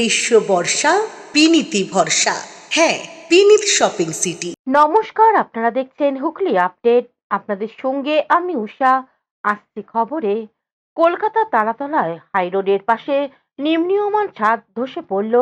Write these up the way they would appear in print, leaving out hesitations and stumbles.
গ্রীষ্ম বর্ষা বিনীতি ভরসা। হ্যাঁ, বিনীত শপিং সিটি। নমস্কার, আপনারা দেখছেন হুগলি আপডেট। আপনাদের সঙ্গে আমি উষা। আসছি খবরে। কলকাতা তারাতলায় হাইরোডের পাশে নিম্নীয়মান ছাদ ধসে পড়ল।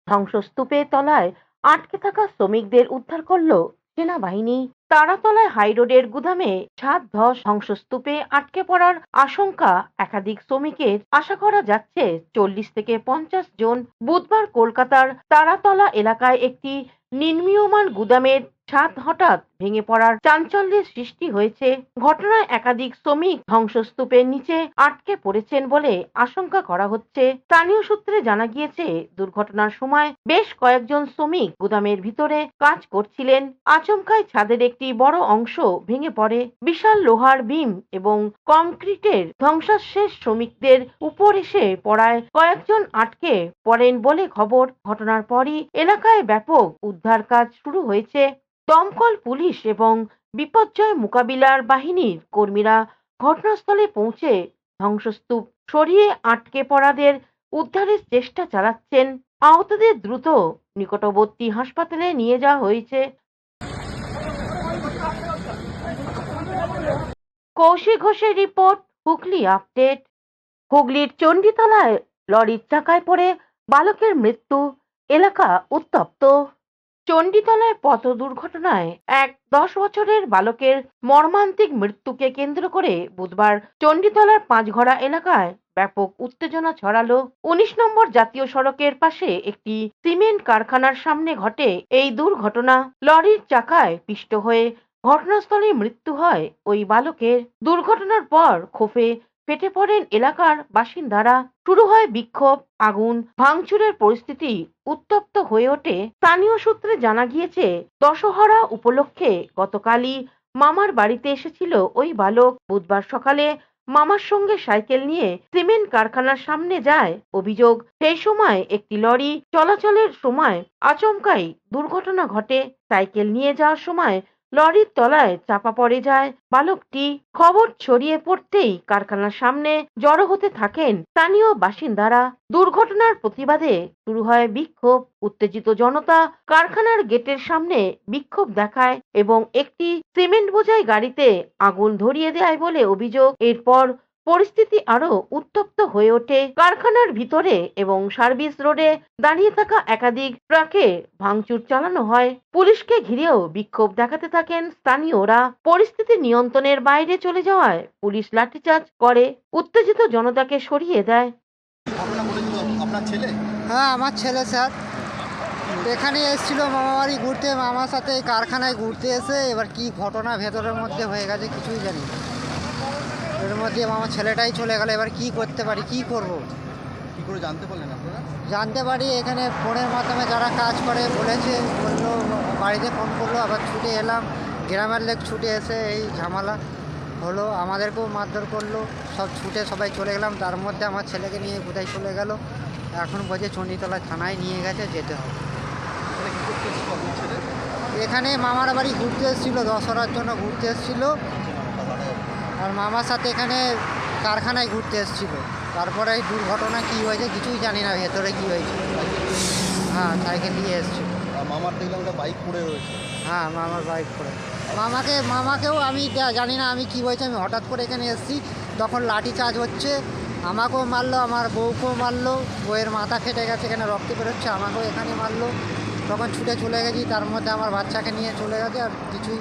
ধ্বংসস্তূপের তলায় আটকে থাকা শ্রমিকদের উদ্ধার করল সেনাবাহিনী। তারাতলায় হাইরোডের গুদামে ছাদ ধস, ধ্বংসস্তূপে আটকে পড়ার আশঙ্কা একাধিক শ্রমিকের। আশা করা যাচ্ছে 40 থেকে 50 জন। বুধবার কলকাতার তারাতলা এলাকায় একটি নির্মীয়মান গুদামের ছাদ হঠাৎ ভেঙে পড়ার চাঞ্চল্যের সৃষ্টি হয়েছে। ঘটনায় একাধিক শ্রমিক ধ্বংসস্তূপের নিচে আটকে পড়েছেন বলে আশঙ্কা করা হচ্ছে। স্থানীয় সূত্রে জানা গিয়েছে, দুর্ঘটনার সময় বেশ কয়েকজন শ্রমিক গুদামের ভিতরে কাজ করছিলেন। আচমকায় ছাদের একটি বড় অংশ ভেঙে পড়ে। বিশাল লোহার বিম এবং কংক্রিটের ধ্বংসাবশেষ শ্রমিকদের উপর এসে পড়ায় কয়েকজন আটকে পড়েন বলে খবর। ঘটনার পরই এলাকায় ব্যাপক উদ্ধার কাজ শুরু হয়েছে। দমকল, পুলিশ এবং বিপর্যয় মোকাবিলার বাহিনীর কর্মীরা ঘটনাস্থলে পৌঁছে ধ্বংসস্তূপ সরিয়ে আটকে পড়াদের উদ্ধারের চেষ্টা চালাচ্ছেন। আহতদের দ্রুত নিকটবর্তী হাসপাতালে নিয়ে যাওয়া হয়েছে। কৌশিক ঘোষের রিপোর্ট, হুগলি আপডেট। হুগলির চণ্ডীতলায় লরির চাকায় পড়ে বালকের মৃত্যু, এলাকা উত্তপ্ত। চণ্ডীতলায় পথ দুর্ঘটনায় এক 10 বছরের বালকের মর্মান্তিক মৃত্যুকে কেন্দ্র করে বুধবার চণ্ডীতলার পাঁচঘড়া এলাকায় ব্যাপক উত্তেজনা ছড়ালো। 19 নম্বর জাতীয় সড়কের পাশে একটি সিমেন্ট কারখানার সামনে ঘটে এই দুর্ঘটনা। লরির চাকায় পিষ্ট হয়ে ঘটনাস্থলে মৃত্যু হয় ওই বালকের। দুর্ঘটনার পর ক্ষোভে ফেটে পড়েন এলাকার বাসিন্দারা। শুরু হয় বিক্ষোভ, আগুন, ভাঙচুরের পরিস্থিতি উত্তপ্ত হয়ে ওঠে। স্থানীয় সূত্রে জানা গিয়েছে, দশহরা উপলক্ষে গতকালই মামার বাড়িতে এসেছিল ওই বালক। বুধবার সকালে মামার সঙ্গে সাইকেল নিয়ে সিমেন্ট কারখানার সামনে যায়। অভিযোগ, সেই সময় একটি লরি চলাচলের সময় আচমকাই দুর্ঘটনা ঘটে। সাইকেল নিয়ে যাওয়ার সময় লরির তলায় চাপা পড়ে যায় বালকটি। খবর ছড়িয়ে পড়তেই কারখানার সামনে জড়ো হতে থাকেন স্থানীয় বাসিন্দারা। দুর্ঘটনার প্রতিবাদে শুরু হয় বিক্ষোভ। উত্তেজিত জনতা কারখানার গেটের সামনে বিক্ষোভ দেখায় এবং একটি সিমেন্ট বোঝাই গাড়িতে আগুন ধরিয়ে দেয় বলে অভিযোগ। এরপর পরিস্থিতি আরো উত্তপ্ত হয়ে ওঠে। কারখানার ভিতরে এবং সার্ভিস রোডে দাঁড়িয়ে থাকা একাধিক ট্রাকে ভাঙচুর চালানো হয়। পুলিশকে ঘিরেও বিক্ষোভ দেখাতে থাকেন স্থানীয়রা। পরিস্থিতি নিয়ন্ত্রণের বাইরে চলে যাওয়ায় পুলিশ লাঠিচার্জ করে উত্তেজিত জনতাকে সরিয়ে দেয়। হ্যাঁ, আমার ছেলে স্যার এখানে এসেছিল মামাবাড়ি ঘুরতে, মামার সাথে এই কারখানায় ঘুরতে এসে এবার কি ঘটনা ভেতরের মধ্যে হয়ে গেছে কিছুই জানি না। এর মধ্যে আমার ছেলেটাই চলে গেল। এবার কি করতে পারি, কি করব? কী করে জানতে পারলেন আপনারা? জানতে পারি এখানে ফোনের মাধ্যমে যারা কাজ করে বললো, বাড়িতে ফোন করলো, আবার ছুটে এলাম। গ্রামের লোক ছুটে এসে এই ঝামেলা হলো, আমাদেরকেও মারধর করলো। সব ছুটে সবাই চলে গেলাম। তার মধ্যে আমার ছেলেকে নিয়ে কোথায় চলে গেল। এখন বলছে চণ্ডীতলা থানায় নিয়ে গেছে, যেতে হবে। মানে কী করতে এসেছিল আপনার ছেলে? এখানে মামার বাড়ি ঘুরতে এসেছিলো, দশহরার জন্য ঘুরতে এসেছিলো। আর মামার সাথে এখানে কারখানায় ঘুরতে এসেছিলো। তারপরে এই দুর্ঘটনা কী হয়েছে কিছুই জানি না, ভেতরে কী হয়েছে। হ্যাঁ, সাইকেল নিয়ে এসেছিল। আর মামার দেখলাম একটা বাইক পড়ে রয়েছে। হ্যাঁ, মামার বাইক করে। মামাকেও আমি জানি না আমি কী হয়েছে। আমি হঠাৎ করে এখানে এসেছি, তখন লাঠি চার্জ হচ্ছে। আমাকেও মারলো, আমার বউকেও মারলো। বউয়ের মাথা ফেটে গেছে, এখানে রক্ত বেরোচ্ছে, আমাকেও এখানে মারলো। তখন ছুটে চলে গেছি। তার মধ্যে আমার বাচ্চাকে নিয়ে চলে গেছে। আর কিছুই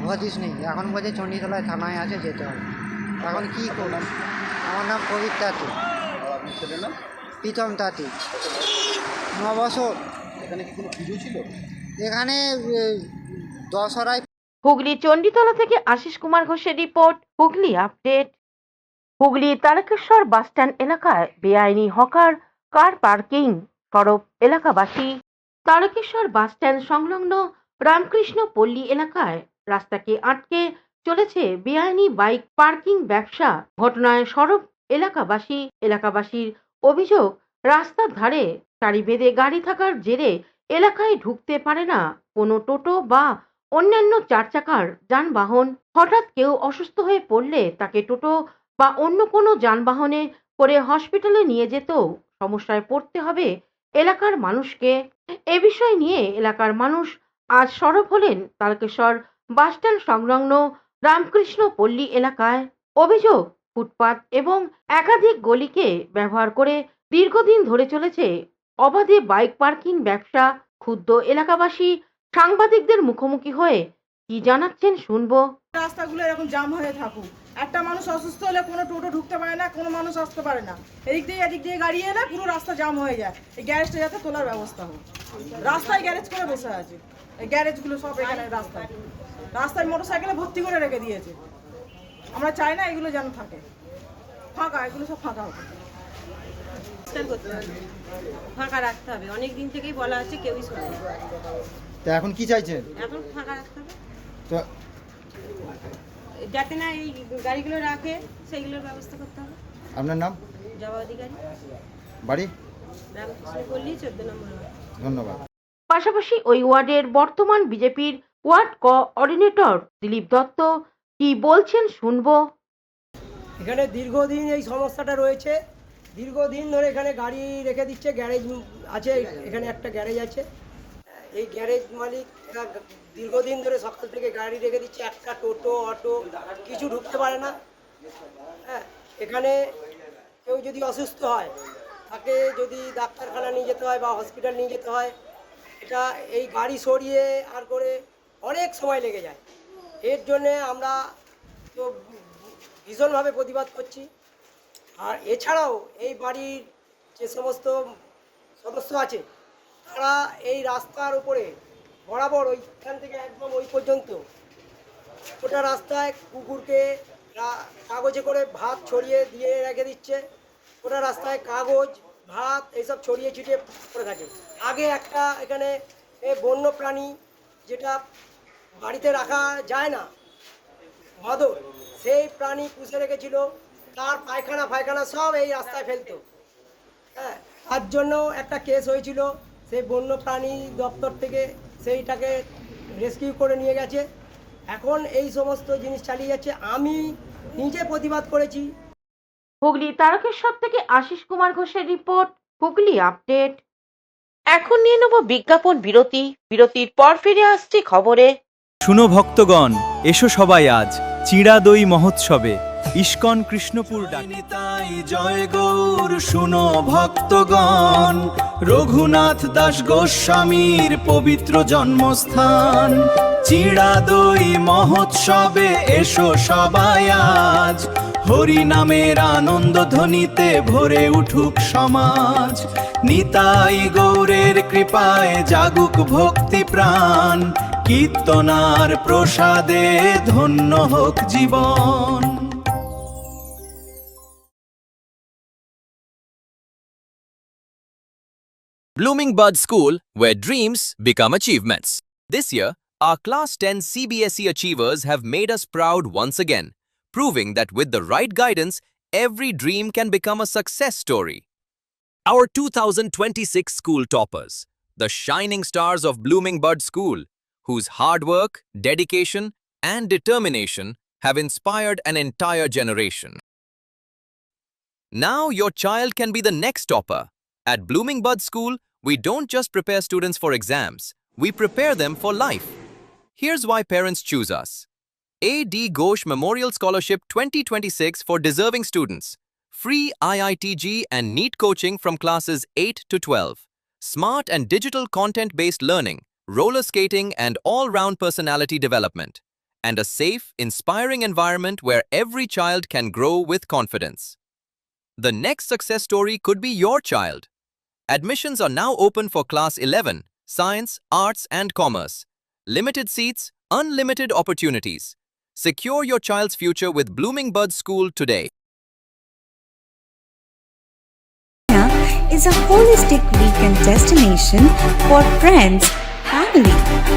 হদিস নেই। এখন বলছে চণ্ডীতলায় থানায় আছে, যেতে হবে। এখন কী করলাম? আমার নাম প্রবীর তাঁতি। আর আপনার ছেলের নাম? প্রীতম তাঁতি। 9 বছর। এখানে কি কোনো পুজো ছিল? এখানে দশহরায়। হুগলি চণ্ডীতলা থেকে আশিস কুমার ঘোষের report, Hooghly update. Hooghly Tarakeswar bus stand এলাকায় বেআইনি হকার কার পার্কিং সরব এলাকাবাসী। তারকেশ্বর বাসস্ট্যান্ড সংলগ্ন রামকৃষ্ণ পল্লী এলাকায় রাস্তাকে আটকে চলেছে বেআইনি বাইক পার্কিং ব্যবসা। ঘটনায় সরব এলাকাবাসীর অভিযোগ, রাস্তার ধারে সারি বেঁধে গাড়ি থাকার জেরে এলাকায় ঢুকতে পারে না কোনো টোটো বা অন্যান্য 4 চাকার যানবাহন। হঠাৎ কেউ অসুস্থ হয়ে পড়লে তাকে টোটো বা অন্য কোনো যানবাহনে করে হসপিটালে নিয়ে যেতেও সমস্যায় পড়তে হবে এলাকার মানুষকে। এ বিষয় নিয়ে এলাকার মানুষ আজ সরব হলেন তারকেশ্বর বাসস্ট্যান্ড সংলগ্ন রামকৃষ্ণ পল্লী এলাকায়। অভিযোগ, ফুটপাত এবং একাধিক গলিকে ব্যবহার করে দীর্ঘদিন ধরে চলেছে অবাধে বাইক পার্কিং ব্যবসা। ক্ষুব্ধ এলাকাবাসী সাংবাদিকদের মুখোমুখি হয়ে কি জানাচ্ছেন শুনবো। রাস্তাগুলো এরকম জাম হয়ে থাকুক, একটা মানুষ অসুস্থ হলে কোনো টোটো ঢুকতে পারে না, কোনো মানুষ আসতে পারে না, এদিক দিয়ে গাড়ি এলে পুরো রাস্তা জাম হয়ে যায়। এই গ্যারেজটা যাতে তোলার ব্যবস্থা হোক। রাস্তায় গ্যারেজ করে বসে আছে, এই গ্যারেজগুলো সব এখানে রাস্তায় মোটরসাইকেলে ভর্তি করে রেখে দিয়েছে। আমরা চাই না এগুলো যেন থাকে ফাঁকা, এগুলো সব ফাঁকা হবে, করতে হবে, ফাঁকা রাখতে হবে। অনেক দিন থেকেই বলা হচ্ছে, কেউই শোনে না। তা এখন কি চাইছেন? এখন ফাঁকা রাখতে হবে, তো যাতে না এই গাড়িগুলো রাখে, সেইগুলোর ব্যবস্থা করতে হবে। আপনার নাম? জবা অধিকারী, বাড়ি? রামকৃষ্ণ পল্লী, 14 নম্বর ওয়ার্ড। ধন্যবাদ। পাশাপাশি ওই ওয়ার্ডের বর্তমান বিজেপির ওয়ার্ড কোঅর্ডিনেটর দিলীপ দত্ত কি বলছেন শুনবো। এখানে দীর্ঘদিন এই সমস্যাটা রয়েছে, দীর্ঘদিন ধরে এখানে গাড়ি রেখে দিচ্ছে। গ্যারেজ আছে, এখানে একটা গ্যারেজ আছে। এই গ্যারেজ মালিক দীর্ঘদিন ধরে সকাল থেকে গাড়ি রেখে দিচ্ছে, একটা টোটো অটো কিছু ঢুকতে পারে না। হ্যাঁ, এখানে কেউ যদি অসুস্থ হয়, তাকে যদি ডাক্তারখানা নিয়ে যেতে হয় বা হসপিটাল নিয়ে যেতে হয়, এটা এই গাড়ি সরিয়ে আর করে অনেক সময় লেগে যায়। এর জন্যে আমরা তো ভীষণভাবে প্রতিবাদ করছি। আর এছাড়াও এই বাড়ির যে সমস্ত সদস্য আছে, তারা এই রাস্তার উপরে বরাবর ওইখান থেকে একদম ওই পর্যন্ত ওটা রাস্তায় কুকুরকে কাগজে করে ভাত ছড়িয়ে দিয়ে রেখে দিচ্ছে। ওটা রাস্তায় কাগজ ভাত এইসব ছড়িয়ে ছিটিয়ে করে থাকে। আগে একটা এখানে বন্য প্রাণী যেটা বাড়িতে রাখা যায় না, বাঁদর, সেই প্রাণী পুষে রেখেছিল, তার পায়খানা সব এই রাস্তায় ফেলতো। হ্যাঁ, তার জন্য একটা কেস হয়েছিল, সেই বন্য প্রাণী দপ্তর থেকে সেইটাকে রেস্কিউ করে নিয়ে গেছে। এখন এই সমস্ত জিনিস চালিয়ে যাচ্ছে। আমি নিজে প্রতিবাদ করেছি। হুগলি তারকেশ্বর থেকে আশিস কুমার ঘোষের রিপোর্ট, হুগলি আপডেট। এখন নিয়ে নেব বিজ্ঞাপন বিরতি। বিরতির পর ফিরে আসছি খবরে। শুনো ভক্তগণ, এসো সবাই আজ চিড়া দই মহোৎসবে ইস্কন কৃষ্ণপুর ডাকিতাই জয় গৌর। শুনো ভক্তগণ, রঘুনাথ দাস গোস্বামীর পবিত্র জন্মস্থান চিড়া দই মহোৎসবে এসো সবাই আজ। হরি নামের আনন্দ ধ্বনিতে ভরে উঠুক সমাজ। নিতাই গৌরের কৃপায় জাগুক ভক্তি প্রাণ। কীর্তনার প্রসাদে ধন্য হোক জীবন। Blooming Bud School, where dreams become achievements. This year, our Class 10 CBSE achievers have made us proud once again, proving that with the right guidance, every dream can become a success story. Our 2026 school toppers, the shining stars of Blooming Bud School, whose hard work, dedication, and determination have inspired an entire generation. Now your child can be the next topper. At Blooming Bud School, we don't just prepare students for exams, we prepare them for life. Here's why parents choose us. A.D. Ghosh Memorial Scholarship 2026 for deserving students. Free IITG and NEET coaching from classes 8 to 12. Smart and digital content-based learning, roller skating and all-round personality development. And a safe, inspiring environment where every child can grow with confidence. The next success story could be your child. Admissions are now open for Class 11, Science, Arts and Commerce. Limited seats, unlimited opportunities. Secure your child's future with Blooming Bud School today. Is a holistic weekend destination for friends, family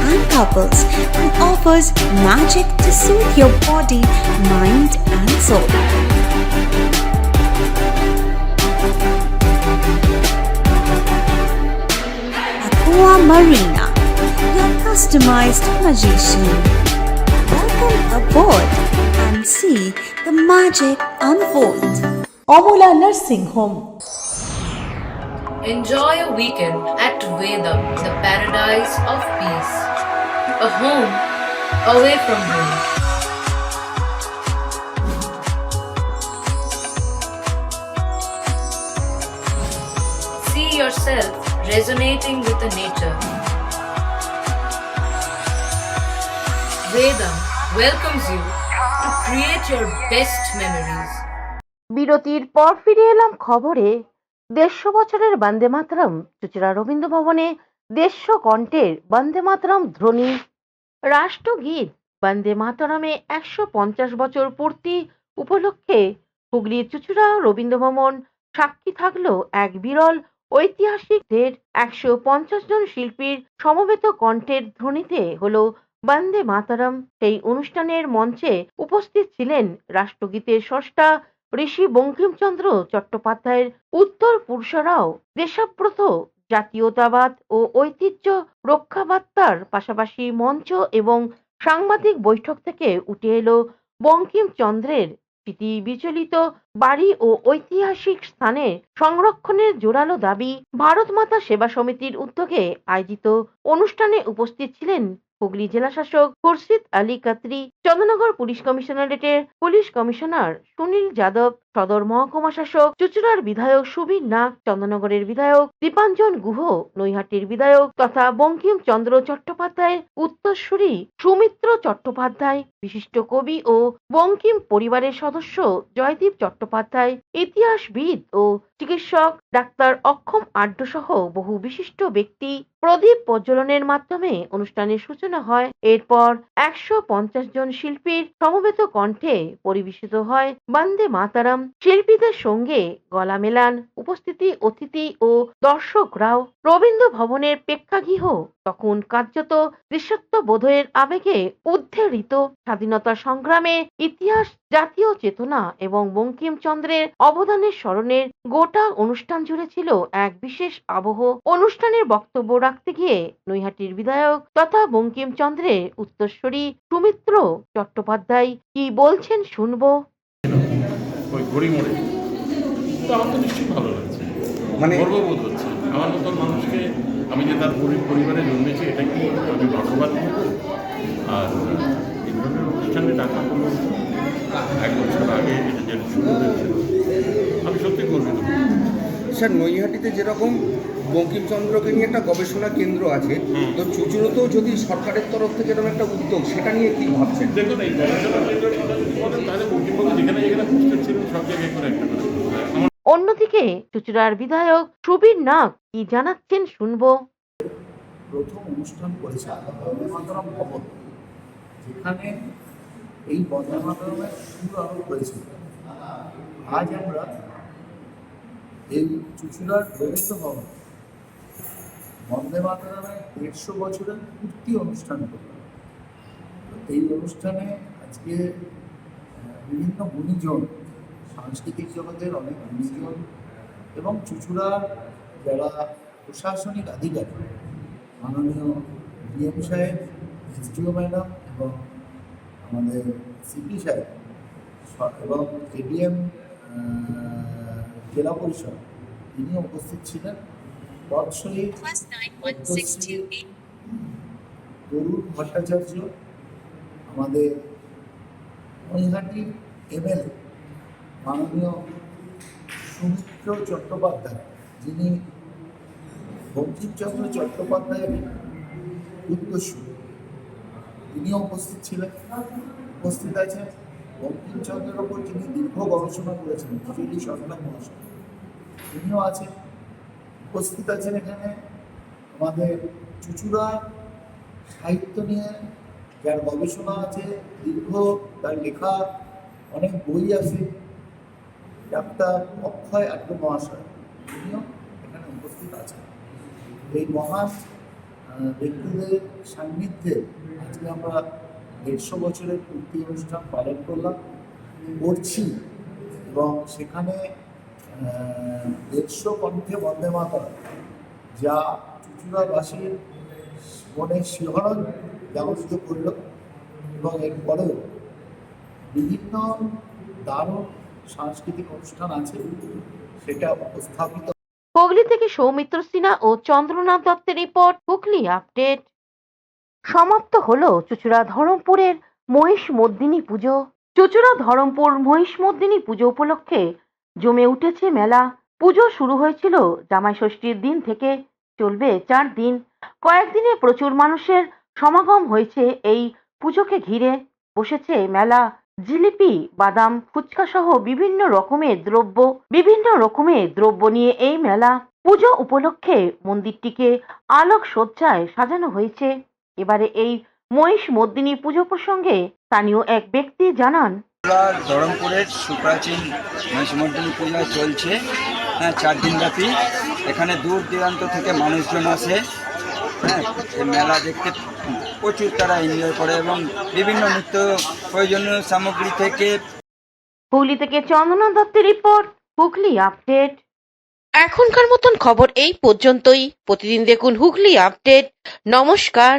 and couples and offers magic to soothe your body, mind and soul. Aqua Marina, your customized magician. Welcome aboard and see the magic unfold. Amala nursing home. Enjoy a weekend at Vedam, the paradise of peace. A home away from home. See yourself resonating with the nature. Vedam welcomes you to create your best memories. বিরতির পর ফিরে এলাম খবরে। 150 বছরের বন্দে মাতরম চুঁচুড়া রবীন্দ্র ভবনে 150 কণ্ঠের বন্দে মাতরম ধ্বনি। রাষ্ট্রগীত বন্দে মাতরমে 150 বছর পূর্তি উপলক্ষে হুগলির চুঁচুড়া রবীন্দ্র ভবন সাক্ষী থাকলো এক বিরল ঐতিহাসিকদের 150 জন শিল্পীর সমবেত কণ্ঠের ধ্বনিতে হলো বন্দে মাতরম। সেই অনুষ্ঠানের মঞ্চে উপস্থিত ছিলেন রাষ্ট্রগীতের স্রষ্টা ঋষি বঙ্কিমচন্দ্র চট্টোপাধ্যায়ের উত্তর পুরুষরাও দেশাব্রত জাতীয়তাবাদ ও ঐতিহ্য রক্ষাবার্তার পাশাপাশি মঞ্চ এবং সাংবাদিক বৈঠক থেকে উঠে এলো বঙ্কিমচন্দ্রের স্মৃতি বিচলিত বাড়ি ও ঐতিহাসিক স্থানের সংরক্ষণের জোরালো দাবি। ভারত মাতা সেবা সমিতির উদ্যোগে আয়োজিত অনুষ্ঠানে উপস্থিত ছিলেন হুগলি জেলাশাসক খুরশিদ আলী কাতরি, চন্দ্রনগর পুলিশ কমিশনারেটের পুলিশ কমিশনার সুনীল যাদব, সদর মহকুমা শাসক চুঁচুড়ার বিধায়ক সুবীর নাগ, চন্দ্রনগরের বিধায়ক দীপাঞ্জন গুহ, নৈহাটির বিধায়ক তথা বঙ্কিমচন্দ্র চট্টোপাধ্যায়ের উত্তরসূরি সুমিত্র চট্টোপাধ্যায়, বিশিষ্ট কবি ও বঙ্কিম পরিবারের সদস্য জয়দীপ চট্টোপাধ্যায়, ইতিহাসবিদ ও চিকিৎসক ডাক্তার অক্ষম আড্ড সহ বহু বিশিষ্ট ব্যক্তি প্রদীপ প্রজ্বলনের মাধ্যমে অনুষ্ঠানের সূচনা হয়। এরপর 150 জন শিল্পীর সমবেত কণ্ঠে পরিবেশিত হয় বন্দে মাতরম। শিল্পীদের সঙ্গে গলা মেলান উপস্থিতি অতিথি ও দর্শকরাও। রবীন্দ্র ভবনের প্রেক্ষাগৃহ তখন কার্যত দেশাত্মবোধের আবেগে উদ্ধৃত। স্বাধীনতা সংগ্রামে ইতিহাস, জাতীয় চেতনা এবং বঙ্কিমচন্দ্রের অবদানের স্মরণের গোটা অনুষ্ঠান জুড়ে ছিল এক বিশেষ আবহ। অনুষ্ঠানের বক্তব্য রাখতে গিয়ে নৈহাটির বিধায়ক তথা বঙ্কিমচন্দ্রের উত্তরসূরি সুমিত্র চট্টোপাধ্যায় কি বলছেন শুনবো। ওই ঘড়ি মোড়ে তো আমার তো নিশ্চয়ই ভালো লাগছে, মানে গর্ববোধ হচ্ছে। আমার মতন মানুষকে আমি যে তার পরিবারে জন্মেছি এটা কি আমি ভাগ্যবান হব। আর এই ধরনের অনুষ্ঠানে ডাকা হলো 1 বছর আগে, এটা যে শুরু হয়েছিল, আমি সত্যি গর্বিত। স্যার, নৈহাটিতে যেরকম বঙ্কিমচন্দ্রকে নিয়ে একটা গবেষণা কেন্দ্র আছে, তো চুঁচুড়াতেও যদি সরকারের তরফ থেকে এরকম একটা উদ্যোগ, সেটা নিয়ে কি ভাবছেন? দেখুন, এই গবেষণা কেন্দ্র তাহলে বঙ্কিমবাবু যেখানে যেখানে পোস্টেড ছিলেন সব জায়গায় করে একটা করে। অন্যদিকে চুঁচুড়ার বিধায়ক সুবীর নাগ কি জানাচ্ছেন শুনবো। প্রথম অনুষ্ঠান করেছে বন্দে মাতরম ভবন, যেখানে এই বন্দে মাতরমের শুরু আরম্ভ হয়েছিল। আজ আমরা এই চুঁচুড়ার রবীন্দ্র ভবন বন্দে মাতরমের 150 বছরের পূর্তি অনুষ্ঠান করলাম। এই অনুষ্ঠানে আজকে বিভিন্ন গুণীজন, সাংস্কৃতিক জগতের অনেক গুণীজন এবং চুঁচুড়ার যারা প্রশাসনিক আধিকারিক, মাননীয় ডিএম সাহেব, এসডিও ম্যাডাম এবং আমাদের সিপি সাহেব এবং এডিএম জেলা পরিষদ, তিনিও উপস্থিত ছিলেন। তৎসহিত তরুণ ভট্টাচার্য, আমাদের নৈহাটির এমএলএ মাননীয় সুমিত্র চট্টোপাধ্যায়, যিনি বঙ্কিমচন্দ্র চট্টোপাধ্যায়ের উত্তরসূরি, তিনিও উপস্থিত ছিলেন। উপস্থিত আছেন বঙ্কিমচন্দ্রের ওপর যিনি দীর্ঘ গবেষণা করেছেন, বিজেপি সরকার মহাশয়, তিনিও আছেন। উপস্থিত আছেন এখানে আমাদের চুঁচুড়া সাহিত্য নিয়ে যার গবেষণা আছে, দীর্ঘ তার লেখা অনেক বই আছে, ডাক্তার অক্ষয় আড্ড মহাশয়, তিনিও এখানে উপস্থিত আছেন। এই মহান ব্যক্তিদের সান্নিধ্যে আজকে আমরা 150 বছরের পূর্তি অনুষ্ঠান পালন করছি এবং সেখানে 150 কণ্ঠে বন্দে মাতরম, যা চুঁচুড়াবাসীর মনে শিহরণ জাগরিত করল এবং এরপরেও বিভিন্ন দারুণ সাংস্কৃতিক অনুষ্ঠান আছে, সেটা উপস্থাপিত হুগলি থেকে সৌমিত্র সিনহা ও চন্দ্রনাথ দত্তের রিপোর্ট, হুগলি আপডেট। সমাপ্ত হলো চুঁচুড়া ধরমপুরের মহিষমর্দিনী পুজো। চুঁচুড়া ধরমপুর মহিষমর্দিনী পুজো উপলক্ষে জমে উঠেছে মেলা। পুজো শুরু হয়েছিল জামাই ষষ্ঠীর দিন থেকে, চলবে 4 দিন। কয়েকদিনে প্রচুর মানুষের সমাগম হয়েছে এই পুজোকে ঘিরে। বসেছে মেলা, জিলিপি, বাদাম, ফুচকা সহ বিভিন্ন রকমের দ্রব্য নিয়ে এই মেলা। পুজো উপলক্ষে মন্দিরটিকে আলোক সজ্জায় সাজানো হয়েছে। এবারে এই মহিষমর্দিনী পুজো প্রসঙ্গে স্থানীয় এক ব্যক্তি জানান, ধরমপুরের সুপ্রাচীন মহিষমর্দিনী পূজা চলছে 4 দিন ব্যাপী। এখানে দূর দূরান্ত থেকে মানুষজন আসে, এই মেলা দেখতে প্রচুর তারা এনজয় করে এবং বিভিন্ন নিত্য প্রয়োজনীয় সামগ্রী থেকে। হুগলি থেকে চন্দ্রনাথ দত্তের রিপোর্ট, হুগলি আপডেট। এখনকার মতন খবর এই পর্যন্তই। প্রতিদিন দেখুন হুগলি আপডেট। নমস্কার।